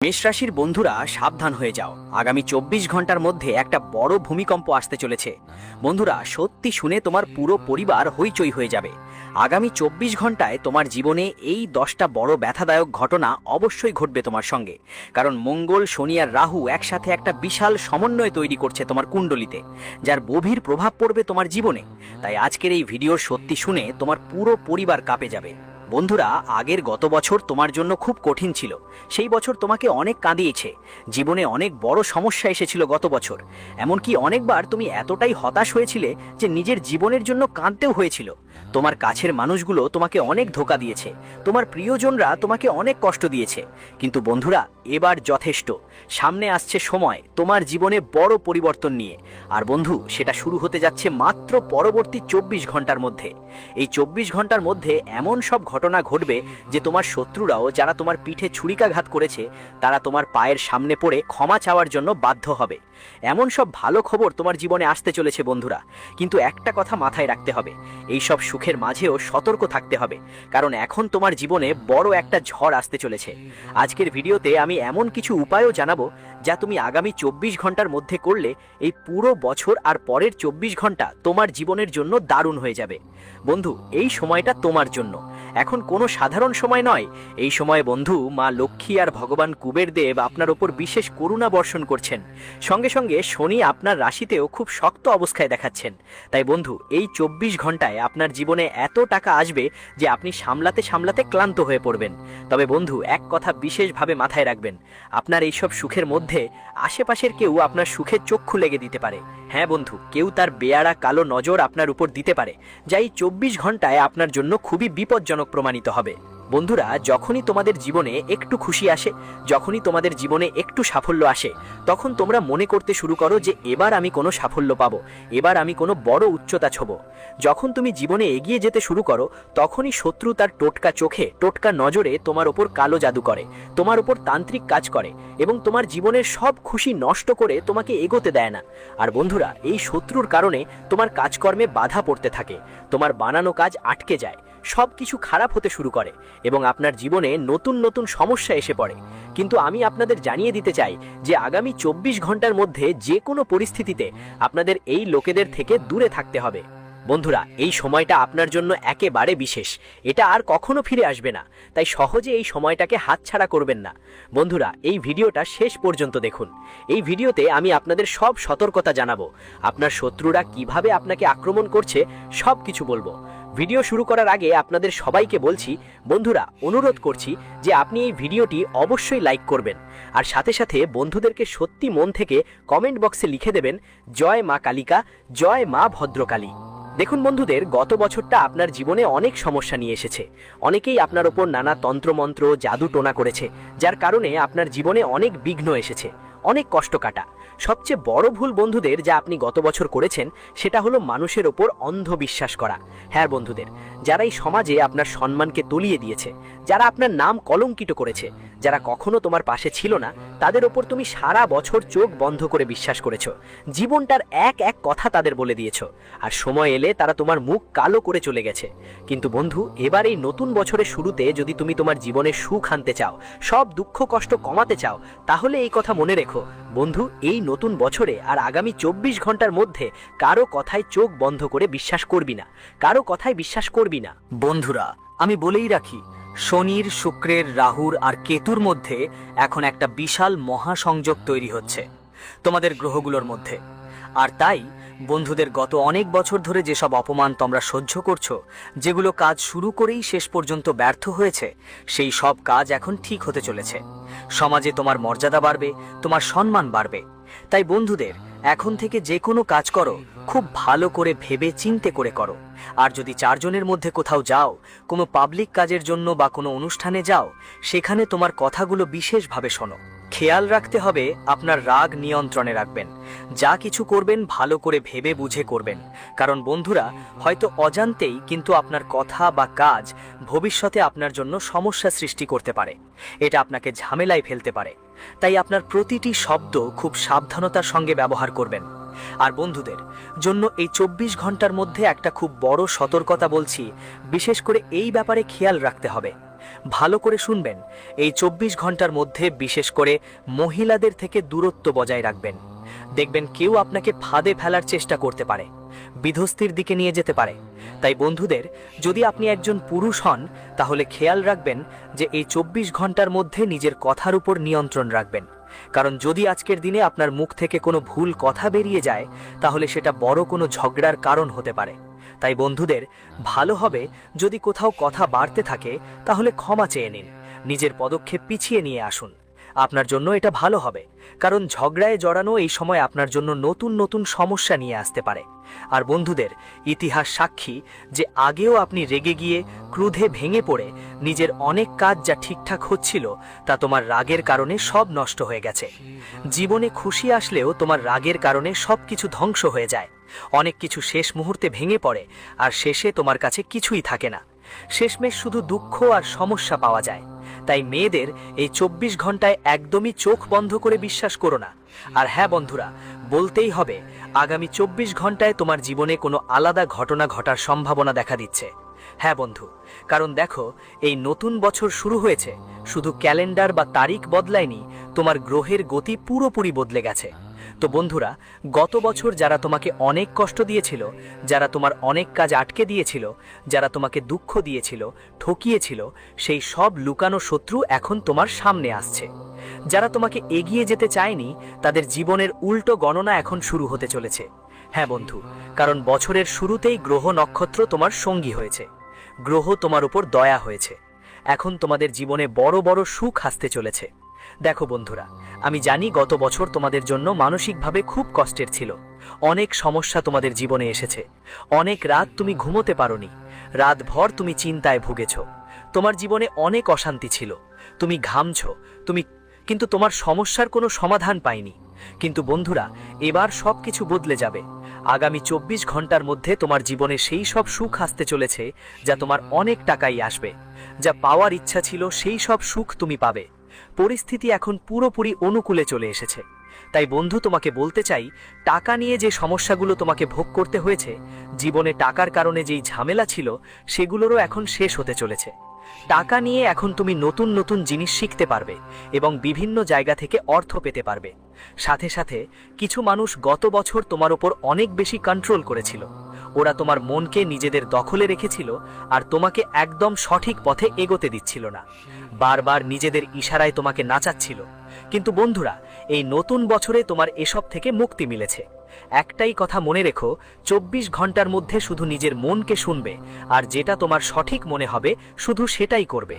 মেষ রাশির বন্ধুরা সাবধান হয়ে যাও, আগামী 24 ঘন্টার মধ্যে একটা বড় ভূমিকম্প আসতে চলেছে। বন্ধুরা, সত্যি শুনে তোমার পুরো পরিবার হইচই হয়ে যাবে। আগামী 24 ঘন্টায় তোমার জীবনে এই 10টা বড় ব্যথাদায়ক ঘটনা অবশ্যই ঘটবে তোমার সঙ্গে, কারণ মঙ্গল, শনি আর রাহু একসাথে একটা বিশাল সমন্বয় তৈরি করছে তোমার কুণ্ডলিতে, যার গভীর প্রভাব পড়বে তোমার জীবনে। তাই আজকের এই ভিডিওর সত্যি শুনে তোমার পুরো পরিবার কাঁপে যাবে। বন্ধুরা, আগের গত বছর তোমার জন্য খুব কঠিন ছিল। সেই বছর তোমাকে অনেক কাঁদিয়েছে। জীবনে অনেক বড় সমস্যা এসেছিল গত বছর। এমনকি অনেকবার তুমি এতটাই হতাশ হয়েছিলে যে নিজের জীবনের জন্য কাঁদতেও হয়েছিল। তোমার কাছের মানুষগুলো তোমাকে অনেক ধোঁকা দিয়েছে, তোমার প্রিয়জনরা তোমাকে অনেক কষ্ট দিয়েছে। কিন্তু বন্ধুরা, এবার যথেষ্ট। সামনে আসছে সময় তোমার জীবনে বড় পরিবর্তন নিয়ে। আর বন্ধু, সেটা শুরু হতে যাচ্ছে মাত্র পরবর্তী 24 ঘন্টার মধ্যে। এই 24 ঘন্টার মধ্যে এমন সব ঘটনা ঘটবে যে তোমার শত্রুরাও, যারা তোমার পিঠে ছুরিকাঘাত করেছে, তারা তোমার পায়ের সামনে পড়ে ক্ষমা চাওয়ার জন্য বাধ্য হবে। এমন সব ভালো খবর তোমার জীবনে আসতে চলেছে বন্ধুরা। কিন্তু একটা কথা মাথায় রাখতে হবে, এই সব সুখের মাঝেও সতর্ক থাকতে হবে, কারণ এখন তোমার জীবনে বড় একটা ঝড় আসতে চলেছে। আজকের ভিডিওতে আমি এমন কিছু উপায়ও জানাবো যা তুমি আগামী 24 ঘন্টার মধ্যে করলে এই পুরো বছর আর পরের 24 ঘন্টা তোমার জীবনের জন্য দারুণ হয়ে যাবে। বন্ধু, এই সময়টা তোমার জন্য। এখন কোনো সাধারণ সময় নয়। এই সময় বন্ধু, মা লক্ষ্মী আর ভগবান কুবের দেব আপনার ওপর বিশেষ করুণা বর্ষণ করছেন। সঙ্গে সঙ্গে শনি আপনার রাশিতেও খুব শক্ত অবস্থায় দেখাচ্ছেন। তাই বন্ধু, এই 24 ঘন্টায় আপনার জীবনে এত টাকা আসবে যে আপনি সামলাতে সামলাতে ক্লান্ত হয়ে পড়বেন। তবে বন্ধু, এক কথা বিশেষভাবে মাথায় রাখবেন, আপনার এইসব সুখের মধ্যে আশেপাশের কেউ আপনার সুখের চক্ষু লেগে দিতে পারে। হ্যাঁ বন্ধু, কেউ তার বেয়াড়া কালো নজর আপনার উপর দিতে পারে, যা এই 24 ঘন্টায় আপনার জন্য খুবই বিপজ্জনক প্রমাণিত হবে। বন্ধুরা, যখনই তোমাদের জীবনে একটু খুশি আসে, যখনই তোমাদের জীবনে একটু সাফল্য আসে, তখন তোমরা মনে করতে শুরু করো যে এবার আমি কোনো সাফল্য পাবো, এবার আমি কোনো বড় উচ্চতা ছোঁব। যখন তুমি জীবনে এগিয়ে যেতে শুরু করো, তখনই শত্রু তার টোটকা চোখে, টোটকা নজরে তোমার ওপর কালো জাদু করে, তোমার ওপর তান্ত্রিক কাজ করে এবং তোমার জীবনের সব খুশি নষ্ট করে তোমাকে এগোতে দেয় না। আর বন্ধুরা, এই শত্রুর কারণে তোমার কাজকর্মে বাধা পড়তে থাকে, তোমার বানানো কাজ আটকে যায়, সব কিছু খারাপ হতে শুরু করে এবং আপনার জীবনে নতুন নতুন সমস্যা এসে পড়ে। কিন্তু আমি আপনাদের জানিয়ে দিতে চাই যে আগামী 24 ঘন্টার মধ্যে যে কোনো পরিস্থিতিতে আপনাদের এই লোকেদের থেকে দূরে থাকতে হবে। বন্ধুরা, এই সময়টা আপনার জন্য একেবারে বিশেষ। এটা আর কখনো ফিরে আসবে না। তাই সহজে এই সময়টাকে হাতছাড়া করবেন না। বন্ধুরা, এই ভিডিওটা শেষ পর্যন্ত দেখুন। এই ভিডিওতে আমি আপনাদের সব সতর্কতা জানাবো। আপনার শত্রুরা কিভাবে আপনাকে আক্রমণ করছে সব কিছু বলবো। ভিডিও শুরু করার আগে আপনাদের সবাইকে বলছি, বন্ধুরা, অনুরোধ করছি যে আপনি এই ভিডিওটি অবশ্যই লাইক করবেন, আর সাথে সাথে বন্ধুদেরকে সত্যি মন থেকে কমেন্ট বক্সে লিখে দেবেন, জয় মা কালিকা, জয় মা ভদ্রকালী। দেখুন বন্ধুদের, গত বছরটা আপনার জীবনে অনেক সমস্যা নিয়ে এসেছে। অনেকেই আপনার ওপর নানা তন্ত্রমন্ত্র, জাদু টোনা করেছে, যার কারণে আপনার জীবনে অনেক বিঘ্ন এসেছে, অনেক কষ্ট কাটা। সবচেয়ে বড় ভুল বন্ধুদের যা আপনি গত বছর করেছেন, সেটা হলো মানুষের ওপর অন্ধবিশ্বাস করা। হ্যাঁ বন্ধুদের, যারা এই সমাজে আপনার সম্মানকে তলিয়ে দিয়েছে, যারা আপনার নাম কলঙ্কিত করেছে, যারা কখনো তোমার পাশে ছিল না, তাদের ওপর তুমি সারা বছর চোখ বন্ধ করে বিশ্বাস করেছো, জীবনটার এক এক কথা তাদের বলে দিয়েছো, আর সময় এলে তারা তোমার মুখ কালো করে চলে গেছে। কিন্তু বন্ধু, এবার এই নতুন বছরের শুরুতে যদি তুমি তোমার জীবনে সুখ আনতে চাও, সব দুঃখ কষ্ট কমাতে চাও, তাহলে এই কথা মনে রেখো বন্ধু, এই নতুন বছরে আর আগামী 24 ঘন্টার মধ্যে কারো কথায় চোখ বন্ধ করে বিশ্বাস করবি না, কারো কথায় বিশ্বাস করবি না। বন্ধুরা, আমি বলেই রাখি, শনির, শুক্রের, রাহুর আর কেতুর মধ্যে এখন একটা বিশাল মহাসংযোগ তৈরি হচ্ছে তোমাদের গ্রহগুলোর মধ্যে। আর তাই বন্ধুদের, গত অনেক বছর ধরে যেসব অপমান তোমরা সহ্য করছো, যেগুলো কাজ শুরু করেই শেষ পর্যন্ত ব্যর্থ হয়েছে, সেই সব কাজ এখন ঠিক হতে চলেছে। সমাজে তোমার মর্যাদা বাড়বে, তোমার সম্মান বাড়বে। তাই বন্ধুদের, এখন থেকে যে কোনো কাজ করো, খুব ভালো করে ভেবে চিন্তে করে করো। আর যদি 4 জনের মধ্যে কোথাও যাও, কোনো পাবলিক কাজের জন্য বা কোনো অনুষ্ঠানে যাও, সেখানে তোমার কথাগুলো বিশেষভাবে শোনো। খেয়াল রাখতে হবে আপনার রাগ নিয়ন্ত্রণে রাখবেন। যা কিছু করবেন ভালো করে ভেবে বুঝে করবেন, কারণ বন্ধুরা, হয়তো অজান্তেই কিন্তু আপনার কথা বা কাজ ভবিষ্যতে আপনার জন্য সমস্যা সৃষ্টি করতে পারে, এটা আপনাকে ঝামেলায় ফেলতে পারে। তাই আপনার প্রতিটি শব্দ খুব সাবধানতার সঙ্গে ব্যবহার করবেন। আর বন্ধুদের জন্য এই 24 ঘন্টার মধ্যে একটা খুব বড় সতর্কতা বলছি, বিশেষ করে এই ব্যাপারে খেয়াল রাখতে হবে। ভালো করে শুনবেন, এই 24 ঘন্টার মধ্যে বিশেষ করে মহিলাদের থেকে দূরত্ব বজায় রাখবেন। দেখবেন কেউ আপনাকে ফাঁদে ফেলার চেষ্টা করতে পারে, বিধ্বস্তির দিকে নিয়ে যেতে পারে। তাই বন্ধুদের, যদি আপনি একজন পুরুষ হন তাহলে খেয়াল রাখবেন যে এই 24 ঘন্টার মধ্যে নিজের কথার উপর নিয়ন্ত্রণ রাখবেন। কারণ যদি আজকের দিনে আপনার মুখ থেকে কোনো ভুল কথা বেরিয়ে যায় তাহলে সেটা বড় কোনো ঝগড়ার কারণ হতে পারে। তাই বন্ধুদের, ভালো হবে যদি কোথাও কথা বাড়তে থাকে তাহলে ক্ষমা চেয়ে নিন, নিজের পদক্ষেপ পিছিয়ে নিয়ে আসুন। আপনার জন্য এটা ভালো হবে, কারণ ঝগড়ায় জড়ানো এই সময় আপনার জন্য নতুন নতুন সমস্যা নিয়ে আসতে পারে। আর বন্ধুদের, ইতিহাস সাক্ষী যে আগেও আপনি রেগে গিয়ে ক্রোধে ভেঙে পড়ে নিজের অনেক কাজ যা ঠিকঠাক হচ্ছিল তা তোমার রাগের কারণে সব নষ্ট হয়ে গেছে। জীবনে খুশি আসলেও তোমার রাগের কারণে সব কিছু ধ্বংস হয়ে যায়। অনেক কিছু শেষ মুহূর্তে ভেঙে পড়ে আর শেষে তোমার কাছে কিছুই থাকে না। শেষমেশ শুধু দুঃখ আর সমস্যা পাওয়া যায়। তাই মেয়েদের এই 24 ঘন্টায় একদমই চোখ বন্ধ করে বিশ্বাস করো না। আর হ্যাঁ বন্ধুরা, বলতেই হবে, আগামী 24 ঘন্টায় তোমার জীবনে কোনো আলাদা ঘটনা ঘটার সম্ভাবনা দেখা দিচ্ছে। হ্যাঁ বন্ধু, কারণ দেখো, এই নতুন বছর শুরু হয়েছে, শুধু ক্যালেন্ডার বা তারিখ বদলায়নি, তোমার গ্রহের গতি পুরোপুরি বদলে গেছে। তো বন্ধুরা, গত বছর যারা তোমাকে অনেক কষ্ট দিয়েছিল, যারা তোমার অনেক কাজ আটকে দিয়েছিল, যারা তোমাকে দুঃখ দিয়েছিল, ঠকিয়েছিল, সেই সব লুকানো শত্রু এখন তোমার সামনে আসছে। যারা তোমাকে এগিয়ে যেতে চায়নি তাদের জীবনের উল্টো গণনা এখন শুরু হতে চলেছে। হ্যাঁ বন্ধু, কারণ বছরের শুরুতেই গ্রহ নক্ষত্র তোমার সঙ্গী হয়েছে, গ্রহ তোমার উপর দয়া হয়েছে। এখন তোমাদের জীবনে বড় বড় সুখ আসতে চলেছে। দেখো বন্ধুরা, আমি জানি গত বছর তোমাদের জন্য মানসিকভাবে খুব কষ্টের ছিল। অনেক সমস্যা তোমাদের জীবনে এসেছে। অনেক রাত তুমি ঘুমোতে পারোনি, রাতভর তুমি চিন্তায় ভুগেছ। তোমার জীবনে অনেক অশান্তি ছিল, তুমি ঘামছো, কিন্তু তোমার সমস্যার কোনো সমাধান পাইনি। কিন্তু বন্ধুরা, এবার সব কিছু বদলে যাবে। আগামী 24 ঘন্টার মধ্যে তোমার জীবনে সেই সব সুখ আসতে চলেছে যা তোমার অনেক টাকাই আসবে। যা পাওয়ার ইচ্ছা ছিল সেই সব সুখ তুমি পাবে। পরিস্থিতি এখন পুরোপুরি অনুকূলে চলে এসেছে। তাই বন্ধু, তোমাকে বলতে চাই, টাকা নিয়ে যে সমস্যাগুলো তোমাকে ভোগ করতে হয়েছে, জীবনে টাকার কারণে যেই ঝামেলা ছিল, সেগুলোরও এখন শেষ হতে চলেছে। টাকা নিয়ে এখন তুমি নতুন নতুন জিনিস শিখতে পারবে এবং বিভিন্ন জায়গা থেকে অর্থ পেতে পারবে। সাথে সাথে কিছু মানুষ গত বছর তোমার উপর অনেক বেশি কন্ট্রোল করেছিল। ওরা তোমার মনকে নিজেদের দখলে রেখেছিল আর তোমাকে একদম সঠিক পথে এগোতে দিচ্ছিল না। বারবার নিজেদের ইশারায় তোমাকে নাচাচ্ছিল। কিন্তু বন্ধুরা, এই নতুন বছরে তোমার এসব থেকে মুক্তি মিলেছে। একটাই কথা মনে রেখো, 24 ঘন্টার মধ্যে শুধু নিজের মনকে শুনবে আর যেটা তোমার সঠিক মনে হবে শুধু সেটাই করবে।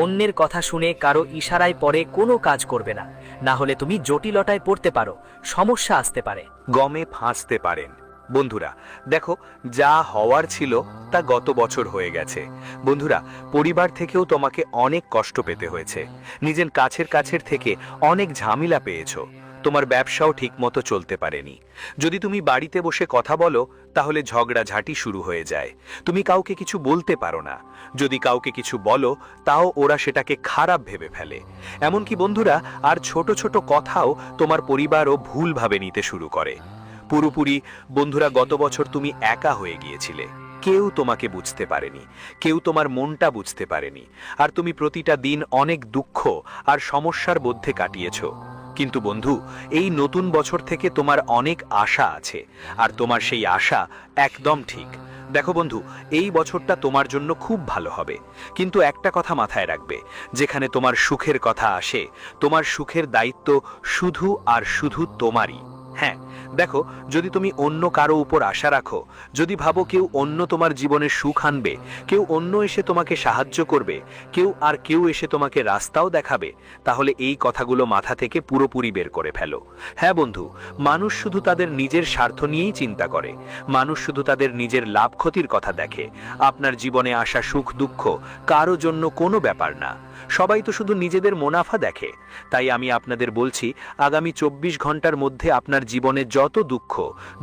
অন্যের কথা শুনে কারো ইশারায় পরে কোনো কাজ করবে না, না হলে তুমি জটিলতায় পড়তে পারো, সমস্যা আসতে পারে, গমে ফাঁসতে পারেন। বন্ধুরা দেখো, যা হওয়ার ছিল তা গত বছর হয়ে গেছে। বন্ধুরা, পরিবার থেকেও তোমাকে অনেক কষ্ট পেতে হয়েছে, নিজের কাছের থেকে অনেক ঝামেলা পেয়েছো। তোমার ব্যবসাও ঠিকমতো চলতে পারেনি। যদি তুমি বাড়িতে বসে কথা বলো তাহলে ঝগড়াঝাটি শুরু হয়ে যায়। তুমি কাউকে কিছু বলতে পারো না। যদি কাউকে কিছু বলো তাও ওরা সেটাকে খারাপ ভেবে ফেলে। এমনকি বন্ধুরা, আর ছোট ছোট কথাও তোমার পরিবারও ভুলভাবে নিতে শুরু করে। পুরোপুরি বন্ধুরা, গত বছর তুমি একা হয়ে গিয়েছিলে। কেউ তোমাকে বুঝতে পারেনি, কেউ তোমার মনটা বুঝতে পারেনি, আর তুমি প্রতিটা দিন অনেক দুঃখ আর সমস্যার মধ্যে কাটিয়েছো। কিন্তু বন্ধু, এই নতুন বছর থেকে তোমার অনেক আশা আছে, আর তোমার সেই আশা একদম ঠিক। দেখো বন্ধু, এই বছরটা তোমার জন্য খুব ভালো হবে, কিন্তু একটা কথা মাথায় রাখবে, যেখানে তোমার সুখের কথা আসে, তোমার সুখের দায়িত্ব শুধু আর শুধু তোমারই। হ্যাঁ দেখো, যদি তুমি অন্য কারো উপর আশা রাখো, যদি ভাবো কেউ অন্য তোমার জীবনে সুখ আনবে, কেউ অন্য এসে তোমাকে সাহায্য করবে, কেউ এসে তোমাকে রাস্তাও দেখাবে, তাহলে এই কথাগুলো মাথা থেকে পুরোপুরি বের করে ফেলো। হ্যাঁ বন্ধু, মানুষ শুধু তাদের নিজের স্বার্থ নিয়েই চিন্তা করে, মানুষ শুধু তাদের নিজের লাভ ক্ষতির কথা দেখে। আপনার জীবনে আসা সুখ দুঃখ কারো জন্য কোনো ব্যাপার না, সবাই তো শুধু নিজেদের মুনাফা দেখে। তাই আমি আপনাদের বলছি, আগামী 24 ঘন্টার মধ্যে আপনার জীবনে যত দুঃখ,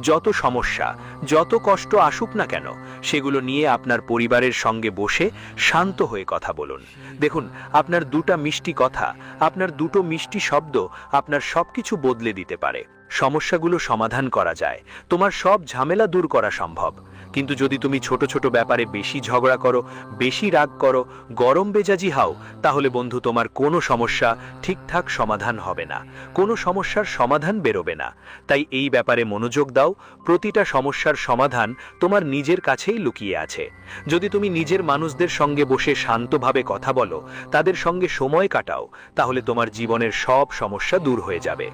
যত সমস্যা, যত কষ্ট আসুক না কেন, সেগুলো নিয়ে আপনার পরিবারের সঙ্গে বসে শান্ত হয়ে কথা বলুন। দেখুন, আপনার দুটো মিষ্টি কথা, আপনার দুটো মিষ্টি শব্দ আপনার সবকিছু বদলে দিতে পারে। সমস্যাগুলো সমাধান করা যায়, তোমার সব ঝামেলা দূর করা সম্ভব। কিন্তু যদি তুমি ছোট ছোট ব্যাপারে বেশি ঝগড়া করো, বেশি রাগ করো, গরম মেজাজি হও, তাহলে বন্ধু তোমার কোনো সমস্যা ঠিকঠাক সমাধান হবে না, কোনো সমস্যার সমাধান বেরোবে না। তাই এই ব্যাপারে মনোযোগ দাও। প্রতিটা সমস্যার সমাধান তোমার নিজের কাছেই লুকিয়ে আছে। যদি তুমি নিজের মানুষদের সঙ্গে বসে শান্তভাবে কথা বলো, তাদের সঙ্গে সময় কাটাও, তাহলে তোমার জীবনের সব সমস্যা দূর হয়ে যাবে।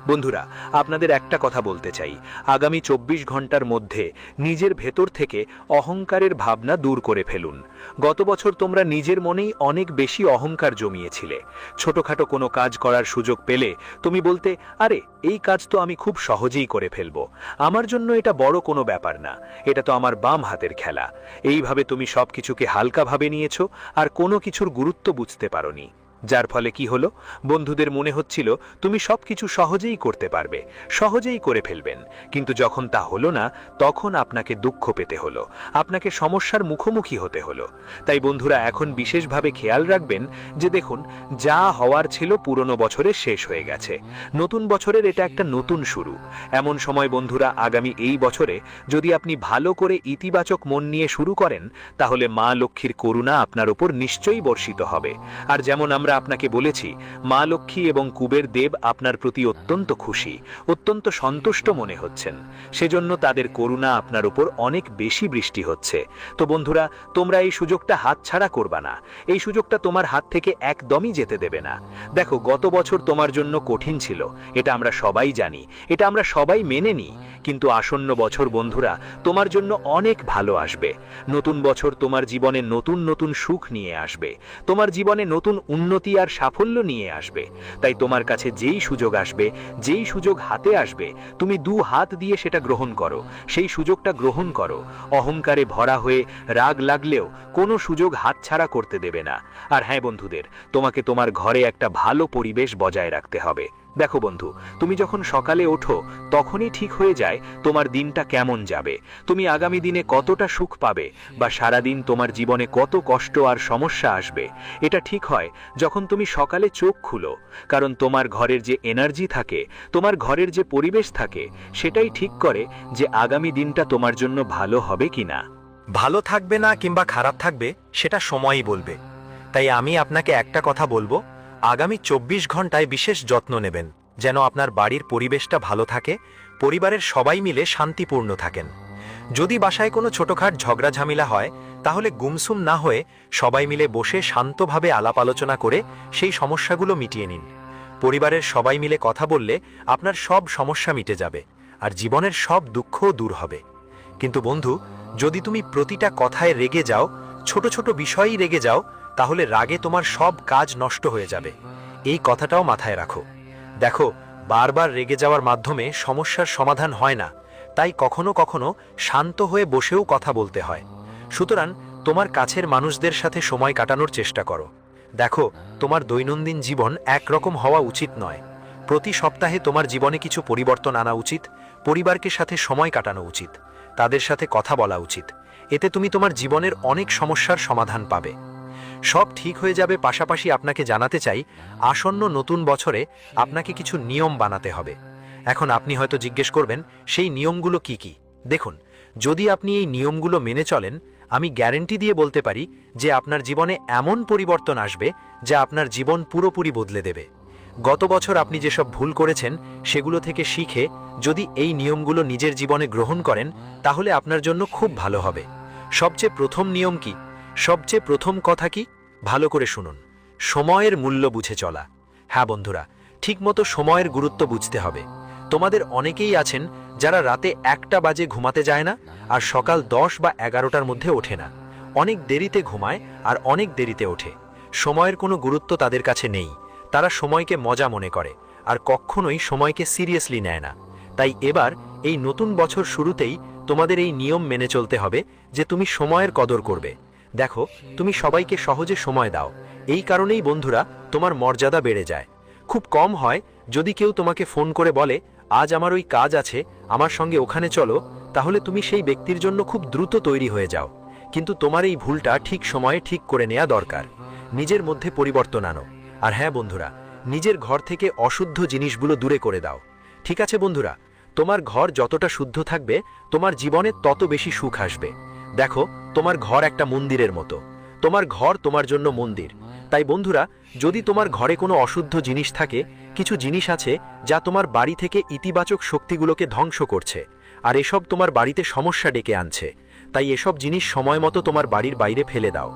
বন্ধুরা, আপনাদের একটা কথা বলতে চাই, আগামী 24 ঘন্টার মধ্যে নিজের ভেতর থেকে অহংকারের ভাবনা দূর করে ফেলুন। গত বছর তোমরা নিজের মনেই অনেক বেশি অহংকার জমিয়েছিলে। ছোটখাটো কোনো কাজ করার সুযোগ পেলে তুমি বলতে, আরে এই কাজ তো আমি খুব সহজেই করে ফেলবো, আমার জন্য এটা বড় কোনো ব্যাপার না, এটা তো আমার বাম হাতের খেলা। এইভাবে তুমি সবকিছুকে হালকাভাবে নিয়েছো আর কোনো কিছুর গুরুত্ব বুঝতে পারোনি। যার ফলে কি হলো, বন্ধুদের মনে হচ্ছিল তুমি সবকিছু সহজেই করতে পারবে, সহজেই করে ফেলবেন। কিন্তু যখন তা হলো না, তখন আপনাকে দুঃখ পেতে হলো, আপনাকে সমস্যার মুখোমুখি হতে হলো। তাই বন্ধুরা, এখন বিশেষভাবে খেয়াল রাখবেন যে দেখুন, যা হওয়ার ছিল পুরনো বছরে শেষ হয়ে গেছে, নতুন বছরের এটা একটা নতুন শুরু। এমন সময় বন্ধুরা, আগামী এই বছরে যদি আপনি ভালো করে ইতিবাচক মন নিয়ে শুরু করেন, তাহলে মা লক্ষ্মীর করুণা আপনার উপর নিশ্চয়ই বর্ষিত হবে। আর যেমন আমরা আপনাকে বলেছি, মা লক্ষ্মী এবং কুবের দেব আপনার প্রতি অত্যন্ত খুশি, অত্যন্ত সন্তুষ্ট মনে হচ্ছেন, সেজন্য তাদের করুণা আপনার উপর অনেক বেশি বৃষ্টি হচ্ছে। তো বন্ধুরা, তোমরা এই সুযোগটা হাতছাড়া করবা না, এই সুযোগটা তোমার হাত থেকে একদমই যেতে দেবে না। দেখো, গত বছর তোমার জন্য কঠিন ছিল, এটা আমরা সবাই জানি, এটা আমরা সবাই মেনে নিই। কিন্তু আসন্ন বছর বন্ধুরা তোমার জন্য অনেক ভালো আসবে। নতুন বছর তোমার জীবনে নতুন নতুন সুখ নিয়ে আসবে, তোমার জীবনে নতুন উন্নতি আর সাফল্য নিয়ে আসবে। তাই তোমার কাছে যেই সুযোগ আসবে, যেই সুযোগ হাতে আসবে, তুমি 2 হাত দিয়ে সেটা গ্রহণ করো, সেই সুযোগটা গ্রহণ করো। অহংকারে ভরা হয়ে রাগ লাগলেও কোনো সুযোগ হাতছাড়া করতে দেবে না। আর হ্যাঁ বন্ধুদের, তোমাকে তোমার ঘরে একটা ভালো পরিবেশ বজায় রাখতে হবে। দেখো বন্ধু, তুমি যখন সকালে ওঠো তখনই ঠিক হয়ে যায় তোমার দিনটা কেমন যাবে, তুমি আগামী দিনে কতটা সুখ পাবে, বা সারাদিন তোমার জীবনে কত কষ্ট আর সমস্যা আসবে। এটা ঠিক হয় যখন তুমি সকালে চোখ খুলো, কারণ তোমার ঘরের যে এনার্জি থাকে, তোমার ঘরের যে পরিবেশ থাকে, সেটাই ঠিক করে যে আগামী দিনটা তোমার জন্য ভালো হবে কিনা। ভালো থাকবে না কিংবা খারাপ থাকবে সেটা সময়ই বলবে। তাই আমি আপনাকে একটা কথা বলবো, আগামী 24 ঘন্টায় বিশেষ যত্ন নেবেন, যেন আপনার বাড়ির পরিবেশটা ভালো থাকে, পরিবারের সবাই মিলে শান্তিপূর্ণ থাকেন। যদি বাসায় কোনো ছোটখাট ঝগড়া ঝামেলা হয়, তাহলে গুমসুম না হয়ে সবাই মিলে বসে শান্তভাবে আলাপ আলোচনা করে সেই সমস্যাগুলো মিটিয়ে নিন। পরিবারের সবাই মিলে কথা বললে আপনার সব সমস্যা মিটে যাবে আর জীবনের সব দুঃখও দূর হবে। কিন্তু বন্ধু, যদি তুমি প্রতিটা কথায় রেগে যাও, ছোট ছোট বিষয়েই রেগে যাও, তাহলে রাগে তোমার সব কাজ নষ্ট হয়ে যাবে। এই কথাটাও মাথায় রাখো। দেখো, বারবার রেগে যাওয়ার মাধ্যমে সমস্যার সমাধান হয় না, তাই কখনো কখনো শান্ত হয়ে বসেও কথা বলতে হয়। সুতরাং তোমার কাছের মানুষদের সাথে সময় কাটানোর চেষ্টা করো। দেখো, তোমার দৈনন্দিন জীবন একরকম হওয়া উচিত নয়। প্রতি সপ্তাহে তোমার জীবনে কিছু পরিবর্তন আনা উচিত, পরিবারকে সাথে সময় কাটানো উচিত, তাদের সাথে কথা বলা উচিত। এতে তুমি তোমার জীবনের অনেক সমস্যার সমাধান পাবে। সব ঠিক হয়ে যাবে। পাশাপাশি আপনাকে জানাতে চাই, আসন্ন নতুন বছরে আপনাকে কিছু নিয়ম বানাতে হবে। এখন আপনি হয়তো জিজ্ঞেস করবেন, সেই নিয়মগুলো কি কি? দেখুন, যদি আপনি এই নিয়মগুলো মেনে চলেন, আমি গ্যারেন্টি দিয়ে বলতে পারি যে আপনার জীবনে এমন পরিবর্তন আসবে যা আপনার জীবন পুরোপুরি বদলে দেবে। গত বছর আপনি যেসব ভুল করেছেন সেগুলো থেকে শিখে যদি এই নিয়মগুলো নিজের জীবনে গ্রহণ করেন, তাহলে আপনার জন্য খুব ভালো হবে। সবচেয়ে প্রথম নিয়ম কি? সবচেয়ে প্রথম কথা কি? ভালো করে শুনুন, সময়ের মূল্য বুঝে চলা। হ্যাঁ বন্ধুরা, ঠিকমতো সময়ের গুরুত্ব বুঝতে হবে। তোমাদের অনেকেই আছেন যারা রাতে 1টা বাজে ঘুমাতে যায় না আর সকাল 10 বা 11টার মধ্যে ওঠে না। অনেক দেরিতে ঘুমায় আর অনেক দেরিতে ওঠে। সময়ের কোনো গুরুত্ব তাদের কাছে নেই। তারা সময়কে মজা মনে করে আর কখনোই সময়কে সিরিয়াসলি নেয় না। তাই এবার এই নতুন বছর শুরুতেই তোমাদের এই নিয়ম মেনে চলতে হবে যে তুমি সময়ের কদর করবে। দেখো, তুমি সবাইকে সহজে সময় দাও, এই কারণেই বন্ধুরা তোমার মর্যাদা বেড়ে যায়। খুব কম হয় যদি কেউ তোমাকে ফোন করে বলে, আজ আমার ওই কাজ আছে, আমার সঙ্গে ওখানে চলো, তাহলে তুমি সেই ব্যক্তির জন্য খুব দ্রুত তৈরি হয়ে যাও। কিন্তু তোমার এই ভুলটা ঠিক সময়ে ঠিক করে নেওয়া দরকার। নিজের মধ্যে পরিবর্তন আনো। আর হ্যাঁ বন্ধুরা, নিজের ঘর থেকে অশুদ্ধ জিনিসগুলো দূরে করে দাও। ঠিক আছে বন্ধুরা, তোমার ঘর যতটা শুদ্ধ থাকবে তোমার জীবনে তত বেশি সুখ আসবে। দেখো, তোমার ঘর একটা মন্দিরের মতো। তোমার ঘর তোমার জন্য মন্দির। তাই বন্ধুরা, যদি তোমার ঘরে কোনো অশুদ্ধ জিনিস থাকে, কিছু জিনিস আছে যা তোমার বাড়ি থেকে ইতিবাচক শক্তিগুলোকে ধ্বংস করছে, আর এসব তোমার বাড়িতে সমস্যা ডেকে আনছে, তাই এসব জিনিস সময় মতো তোমার বাড়ির বাইরে ফেলে দাও।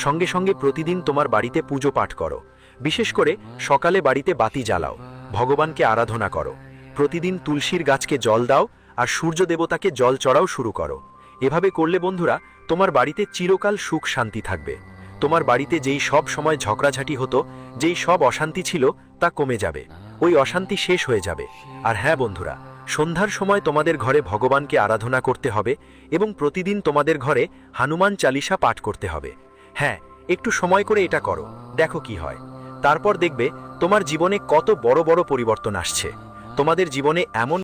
সঙ্গে সঙ্গে প্রতিদিন তোমার বাড়িতে পুজো পাঠ করো। বিশেষ করে সকালে বাড়িতে বাতি জ্বালাও, ভগবানকে আরাধনা করো। প্রতিদিন তুলসীর গাছকে জল দাও আর সূর্য দেবতাকে জল চড়াও শুরু করো। এভাবে করলে বন্ধুরা, তোমার বাড়িতে চিরকাল সুখ শান্তি থাকবে। তোমার বাড়িতে যেই সব সময় ঝগড়াঝাটি হতো, যেই সব অশান্তি ছিল, তা কমে যাবে। ওই অশান্তি শেষ হয়ে যাবে। আর হ্যাঁ বন্ধুরা, সন্ধ্যার সময় তোমাদের ঘরে ভগবানকে আরাধনা করতে হবে এবং প্রতিদিন তোমাদের ঘরে হনুমান চালিসা পাঠ করতে হবে। হ্যাঁ, একটু সময় করে এটা করো, দেখো কি হয়। তারপর দেখবে তোমার জীবনে কত বড় বড় পরিবর্তন আসছে। তোমাদের জীবনে এমন